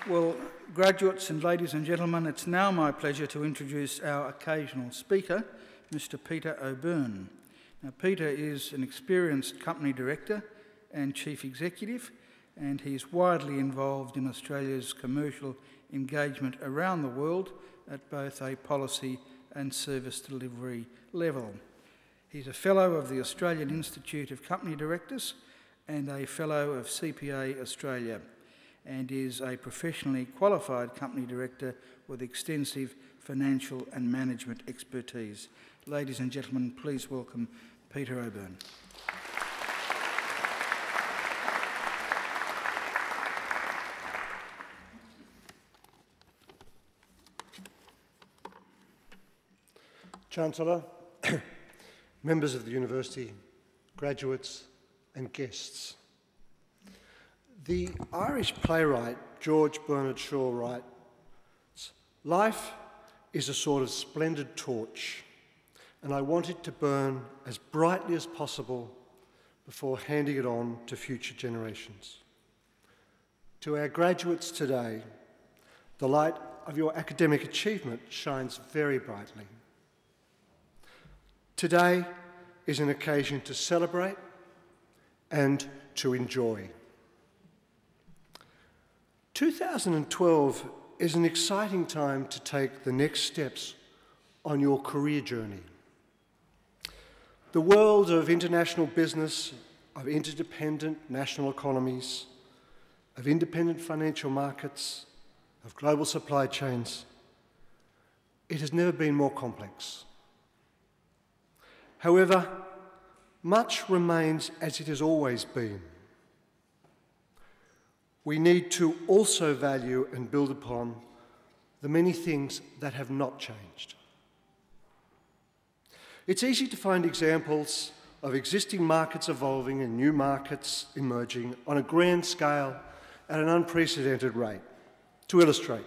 Well, graduates and ladies and gentlemen, it's now my pleasure to introduce our occasional speaker, Mr. Peter O'Byrne. Now, Peter is an experienced company director and chief executive, and he's widely involved in Australia's commercial engagement around the world at both a policy and service delivery level. He's a fellow of the Australian Institute of Company Directors and a fellow of CPA Australia, and is a professionally qualified company director with extensive financial and management expertise. Ladies and gentlemen, please welcome Peter O'Byrne. Chancellor, members of the university, graduates and guests. The Irish playwright George Bernard Shaw writes, "Life is a sort of splendid torch, and I want it to burn as brightly as possible before handing it on to future generations." To our graduates today, the light of your academic achievement shines very brightly. Today is an occasion to celebrate and to enjoy. 2012 is an exciting time to take the next steps on your career journey. The world of international business, of interdependent national economies, of independent financial markets, of global supply chains, it has never been more complex. However, much remains as it has always been. We need to also value and build upon the many things that have not changed. It's easy to find examples of existing markets evolving and new markets emerging on a grand scale at an unprecedented rate. To illustrate,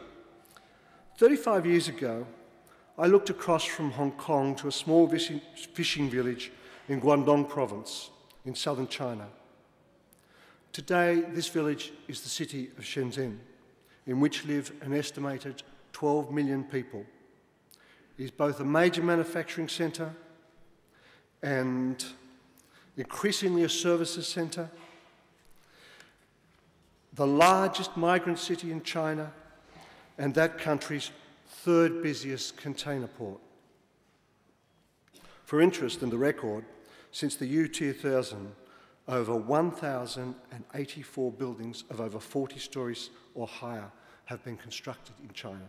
35 years ago, I looked across from Hong Kong to a small fishing village in Guangdong province in southern China. Today, this village is the city of Shenzhen, in which live an estimated 12 million people. It is both a major manufacturing centre and increasingly a services centre, the largest migrant city in China, and that country's third busiest container port. For interest in the record, since the year 2000, over 1,084 buildings of over 40 stories or higher have been constructed in China.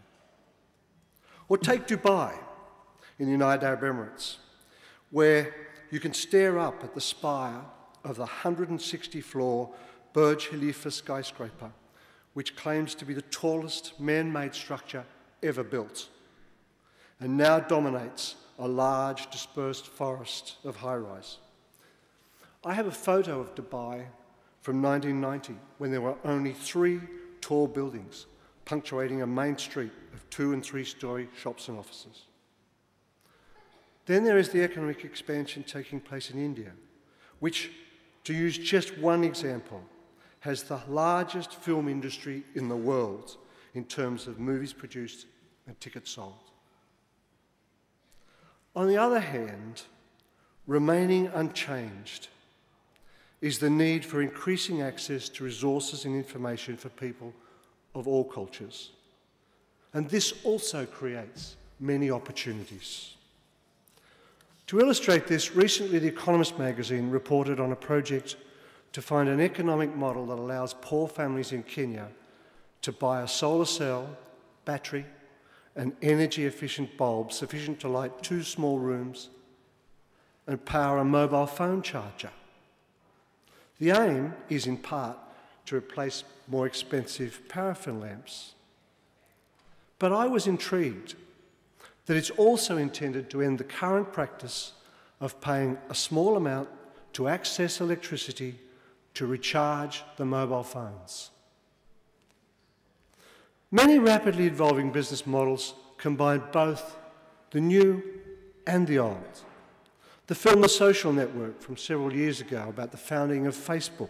Or take Dubai in the United Arab Emirates, where you can stare up at the spire of the 160-floor Burj Khalifa skyscraper, which claims to be the tallest man-made structure ever built, and now dominates a large dispersed forest of high-rise. I have a photo of Dubai from 1990, when there were only 3 tall buildings punctuating a main street of 2- and 3-storey shops and offices. Then there is the economic expansion taking place in India, which, to use just one example, has the largest film industry in the world in terms of movies produced and tickets sold. On the other hand, remaining unchanged is the need for increasing access to resources and information for people of all cultures. And this also creates many opportunities. To illustrate this, recently The Economist magazine reported on a project to find an economic model that allows poor families in Kenya to buy a solar cell, battery, and energy-efficient bulb sufficient to light 2 small rooms and power a mobile phone charger. The aim is in part to replace more expensive paraffin lamps. But I was intrigued that it's also intended to end the current practice of paying a small amount to access electricity to recharge the mobile phones. Many rapidly evolving business models combine both the new and the old. The film The Social Network from several years ago about the founding of Facebook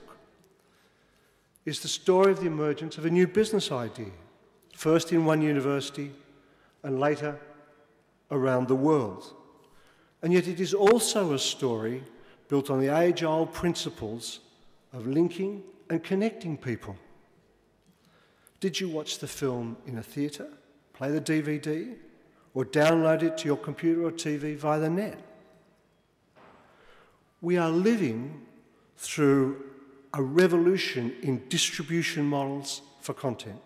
is the story of the emergence of a new business idea, first in one university and later around the world. And yet it is also a story built on the age-old principles of linking and connecting people. Did you watch the film in a theatre, play the DVD, or download it to your computer or TV via the net? We are living through a revolution in distribution models for content.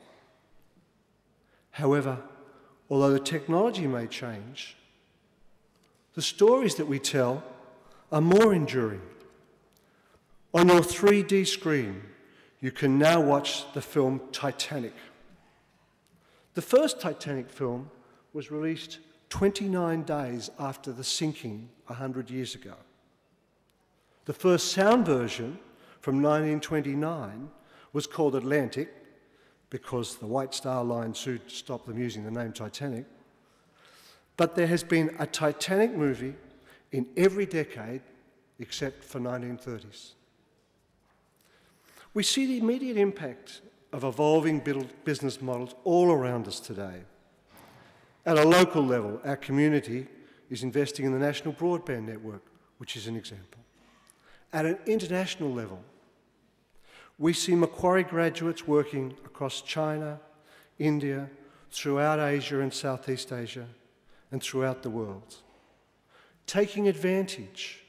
However, although the technology may change, the stories that we tell are more enduring. On your 3D screen, you can now watch the film Titanic. The first Titanic film was released 29 days after the sinking 100 years ago. The first sound version from 1929 was called Atlantic because the White Star Line sued to stop them using the name Titanic. But there has been a Titanic movie in every decade except for 1930s. We see the immediate impact of evolving business models all around us today. At a local level, our community is investing in the National Broadband Network, which is an example. At an international level, we see Macquarie graduates working across China, India, throughout Asia and Southeast Asia, and throughout the world, taking advantage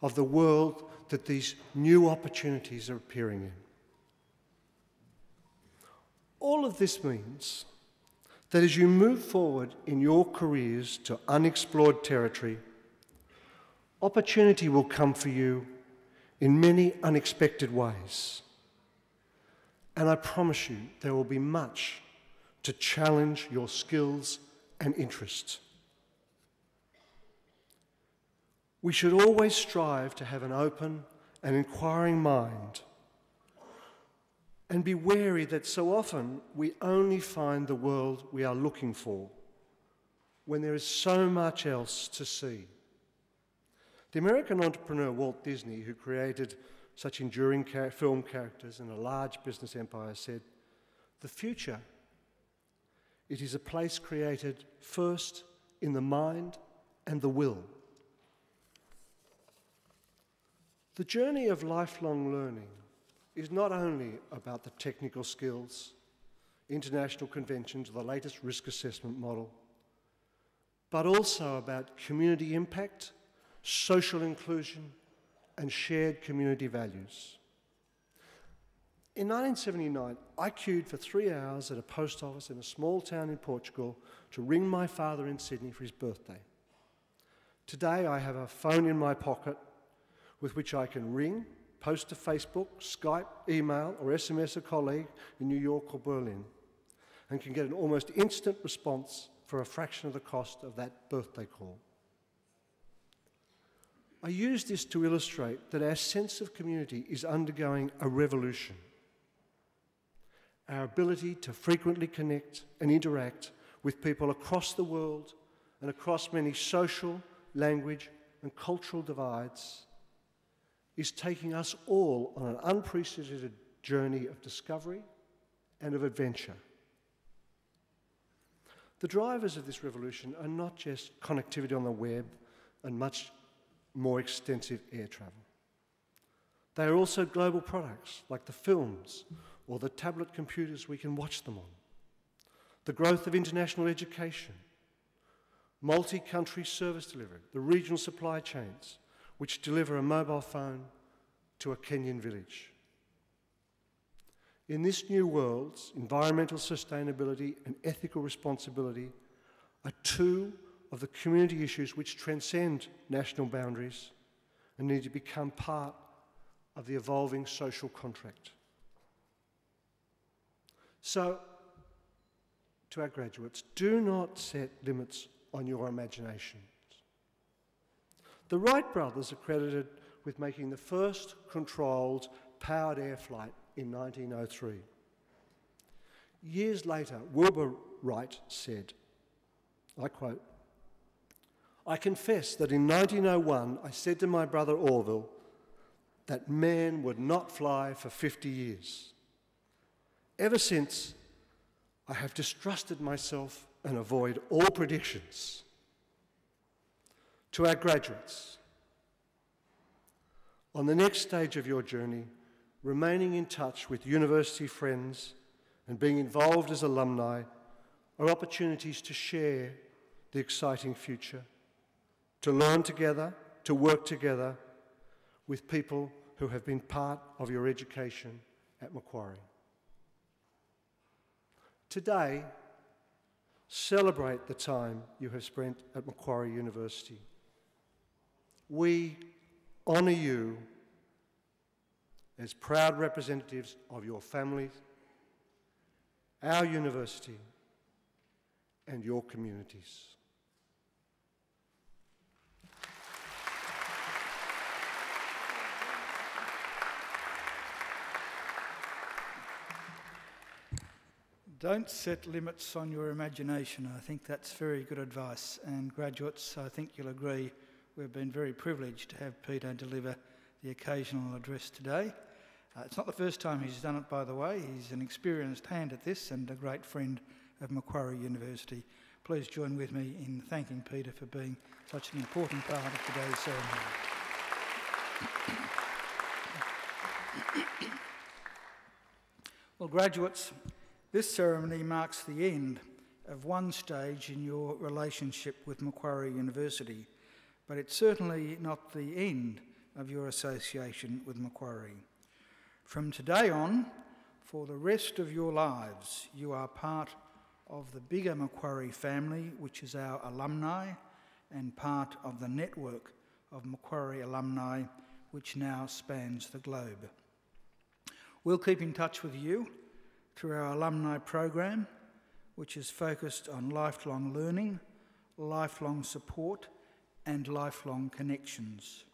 of the world that these new opportunities are appearing in. All of this means that as you move forward in your careers to unexplored territory, opportunity will come for you in many unexpected ways. And I promise you there will be much to challenge your skills and interests. We should always strive to have an open and inquiring mind and be wary that so often we only find the world we are looking for when there is so much else to see. The American entrepreneur Walt Disney, who created such enduring film characters and a large business empire, said, "The future, it is a place created first in the mind and the will." The journey of lifelong learning is not only about the technical skills, international conventions, or the latest risk assessment model, but also about community impact, social inclusion, and shared community values. In 1979, I queued for 3 hours at a post office in a small town in Portugal to ring my father in Sydney for his birthday. Today, I have a phone in my pocket with which I can ring, post to Facebook, Skype, email, or SMS a colleague in New York or Berlin, and can get an almost instant response for a fraction of the cost of that birthday call. I use this to illustrate that our sense of community is undergoing a revolution. Our ability to frequently connect and interact with people across the world and across many social, language, and cultural divides is taking us all on an unprecedented journey of discovery and of adventure. The drivers of this revolution are not just connectivity on the web and much more extensive air travel. They are also global products like the films or the tablet computers we can watch them on, the growth of international education, multi-country service delivery, the regional supply chains which deliver a mobile phone to a Kenyan village. In this new world, environmental sustainability and ethical responsibility are two of the community issues which transcend national boundaries and need to become part of the evolving social contract. So, to our graduates, do not set limits on your imaginations. The Wright brothers are credited with making the first controlled powered air flight in 1903. Years later, Wilbur Wright said, I quote, "I confess that in 1901 I said to my brother Orville that man would not fly for 50 years. Ever since, I have distrusted myself and avoid all predictions." To our graduates, on the next stage of your journey, remaining in touch with university friends and being involved as alumni are opportunities to share the exciting future, to learn together, to work together with people who have been part of your education at Macquarie. Today, celebrate the time you have spent at Macquarie University. We honour you as proud representatives of your families, our university, and your communities. Don't set limits on your imagination. I think that's very good advice. And graduates, I think you'll agree, we've been very privileged to have Peter deliver the occasional address today. It's not the first time he's done it, by the way. He's an experienced hand at this and a great friend of Macquarie University. Please join with me in thanking Peter for being such an important part of today's ceremony. Well, graduates, this ceremony marks the end of one stage in your relationship with Macquarie University, but it's certainly not the end of your association with Macquarie. From today on, for the rest of your lives, you are part of the bigger Macquarie family, which is our alumni, and part of the network of Macquarie alumni, which now spans the globe. We'll keep in touch with you through our alumni program, which is focused on lifelong learning, lifelong support, and lifelong connections.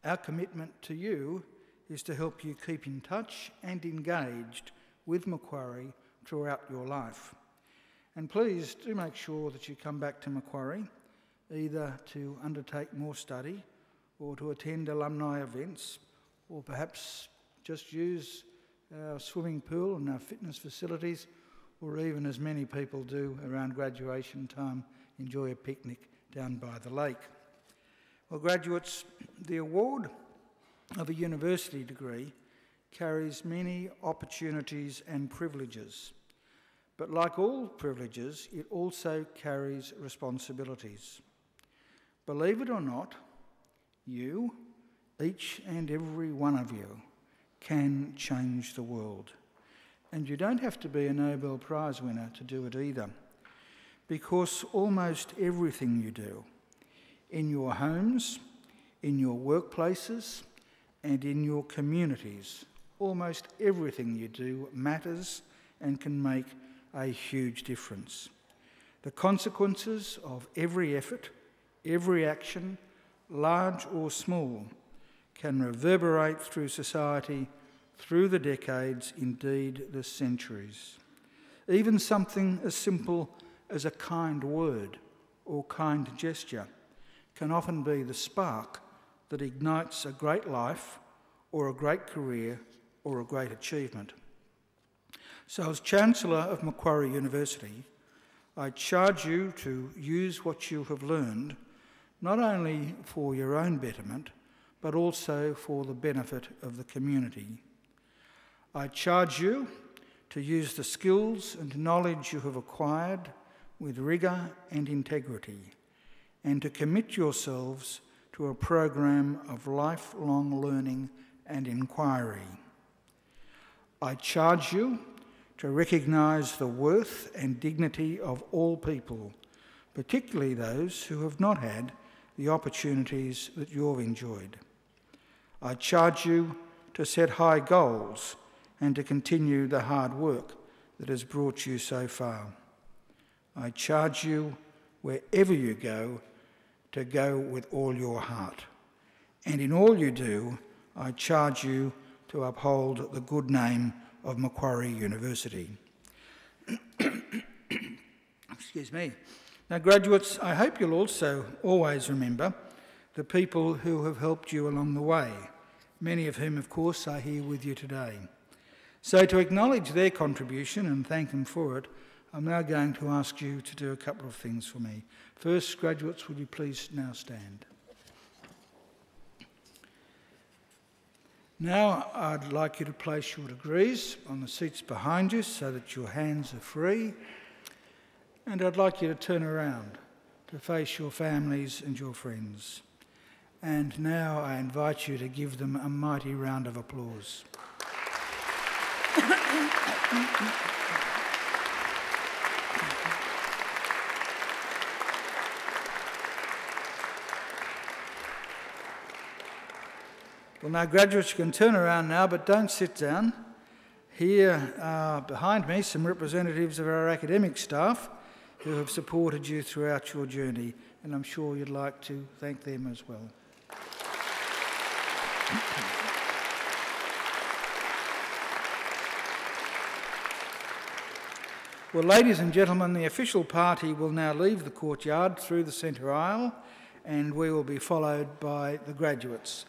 Our commitment to you is to help you keep in touch and engaged with Macquarie throughout your life. And please do make sure that you come back to Macquarie, either to undertake more study or to attend alumni events, or perhaps just use our swimming pool and our fitness facilities, or even, as many people do around graduation time, enjoy a picnic down by the lake. Well, graduates, the award of a university degree carries many opportunities and privileges. But like all privileges, it also carries responsibilities. Believe it or not, you, each and every one of you, can change the world. And you don't have to be a Nobel Prize winner to do it either, because almost everything you do, in your homes, in your workplaces, and in your communities, almost everything you do matters and can make a huge difference. The consequences of every effort, every action, large or small, can reverberate through society, through the decades, indeed the centuries. Even something as simple as a kind word or kind gesture can often be the spark that ignites a great life or a great career or a great achievement. So as Chancellor of Macquarie University, I charge you to use what you have learned, not only for your own betterment, but also for the benefit of the community. I charge you to use the skills and knowledge you have acquired with rigour and integrity, and to commit yourselves to a program of lifelong learning and inquiry. I charge you to recognise the worth and dignity of all people, particularly those who have not had the opportunities that you've enjoyed. I charge you to set high goals and to continue the hard work that has brought you so far. I charge you, wherever you go, to go with all your heart. And in all you do, I charge you to uphold the good name of Macquarie University. Excuse me. Now, graduates, I hope you'll also always remember the people who have helped you along the way, many of whom, of course, are here with you today. So to acknowledge their contribution and thank them for it, I'm now going to ask you to do a couple of things for me. First, graduates, would you please now stand? Now, I'd like you to place your degrees on the seats behind you so that your hands are free. And I'd like you to turn around to face your families and your friends. And now I invite you to give them a mighty round of applause. Well, now, graduates, you can turn around now, but don't sit down. Here are behind me some representatives of our academic staff who have supported you throughout your journey, and I'm sure you'd like to thank them as well. Well, ladies and gentlemen, the official party will now leave the courtyard through the centre aisle, and we will be followed by the graduates.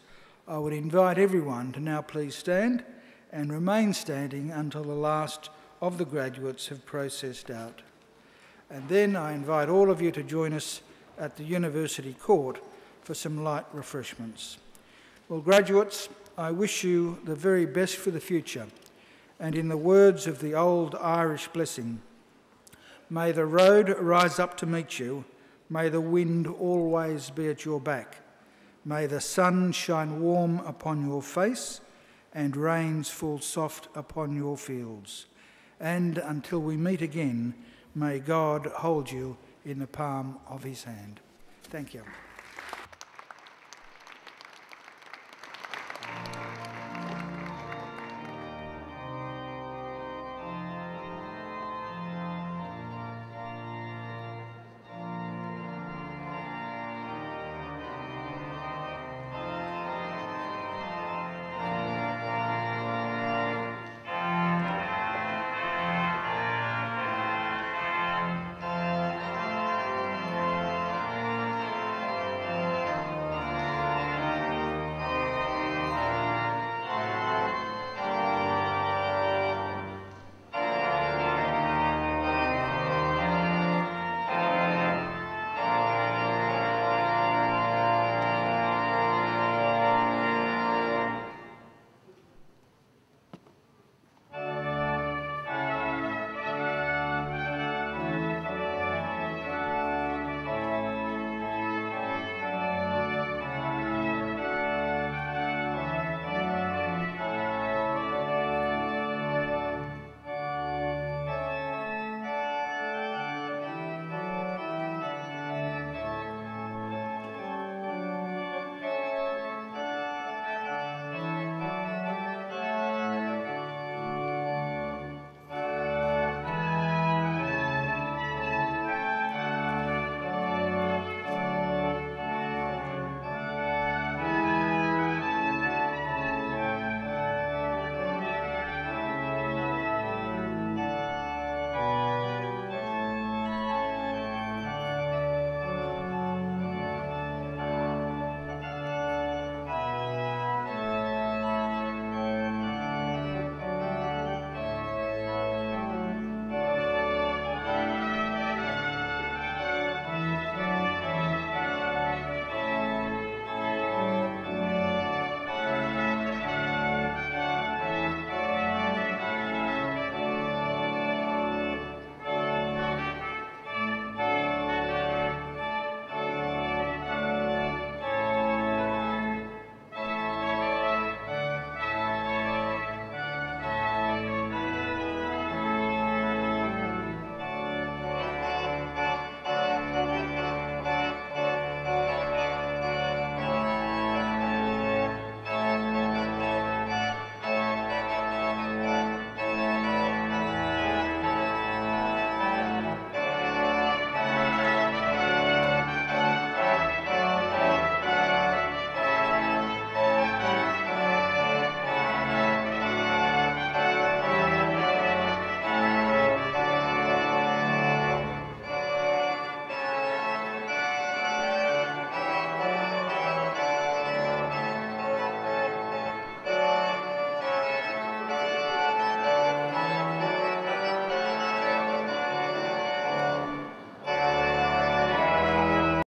I would invite everyone to now please stand and remain standing until the last of the graduates have processed out. And then I invite all of you to join us at the University Court for some light refreshments. Well, graduates, I wish you the very best for the future. And in the words of the old Irish blessing, may the road rise up to meet you, may the wind always be at your back, may the sun shine warm upon your face and rains fall soft upon your fields. And until we meet again, may God hold you in the palm of his hand. Thank you.